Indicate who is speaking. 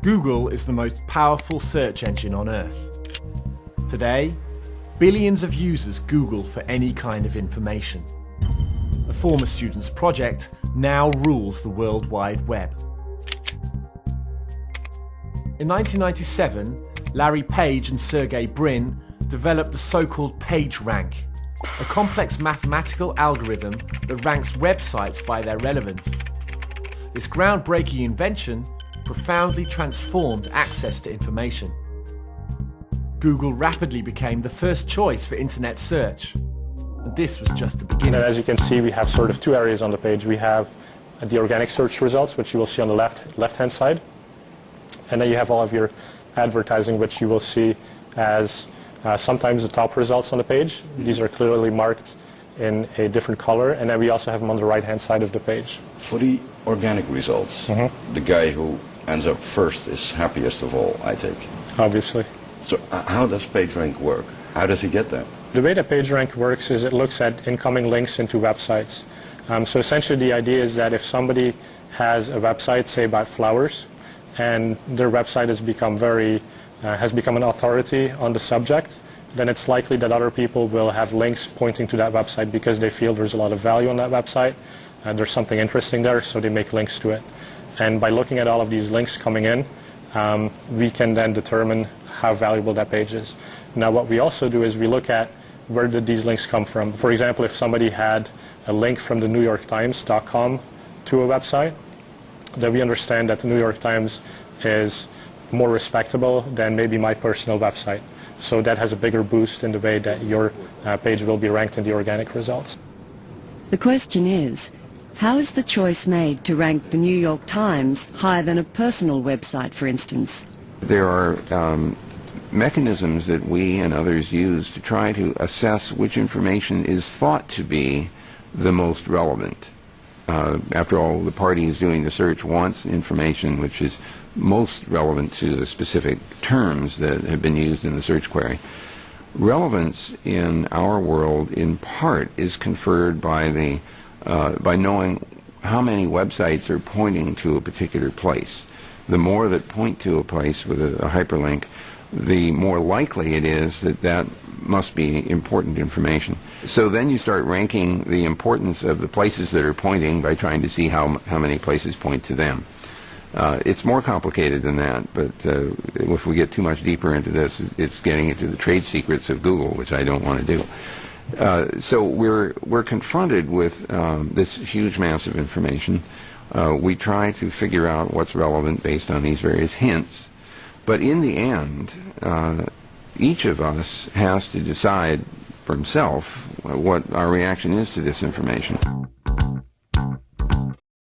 Speaker 1: Google is the most powerful search engine on Earth. Today, billions of users Google for any kind of information. A former student's project now rules the World Wide Web. In 1997, Larry Page and Sergey Brin developed the so-called PageRank, a complex mathematical algorithm that ranks websites by their relevance. This groundbreaking invention profoundly transformed access to information. Google rapidly became the first choice for internet search. And this was just the beginning.
Speaker 2: And as you can see, we have sort of two areas on the page. We have the organic search results, which you will see on the left-hand side. And then you have all of your advertising, which you will see as sometimes the top results on the page. These are clearly marked in a different color. And then we also have them on the right-hand side of the page.
Speaker 3: For the organic results, the guy who ends up first is happiest of all, I take.
Speaker 2: Obviously.
Speaker 3: So how does PageRank work? How does he get that?
Speaker 2: The way that PageRank works is it looks at incoming links into websites. So essentially the idea is that if somebody has a website, say about flowers, and their website has become an authority on the subject, then it's likely that other people will have links pointing to that website because they feel there's a lot of value on that website, and there's something interesting there, so they make links to it. And by looking at all of these links coming in, we can then determine how valuable that page is. Now what we also do is we look at where did these links come from. For example, if somebody had a link from the NewYorkTimes.com to a website, then we understand that the New York Times is more respectable than maybe my personal website. So that has a bigger boost in the way that your page will be ranked in the organic results.
Speaker 4: The question is, how is the choice made to rank the New York Times higher than a personal website, for instance?
Speaker 5: There are mechanisms that we and others use to try to assess which information is thought to be the most relevant. After all, the party who's doing the search wants information which is most relevant to the specific terms that have been used in the search query. Relevance in our world, in part, is conferred by knowing how many websites are pointing to a particular place. The more that point to a place with a hyperlink, the more likely it is that that must be important information. So then you start ranking the importance of the places that are pointing by trying to see how many places point to them. It's more complicated than that, but if we get too much deeper into this, it's getting into the trade secrets of Google, which I don't want to do. So we're confronted with this huge mass of information. We try to figure out what's relevant based on these various hints, but in the end, each of us has to decide for himself what our reaction is to this information.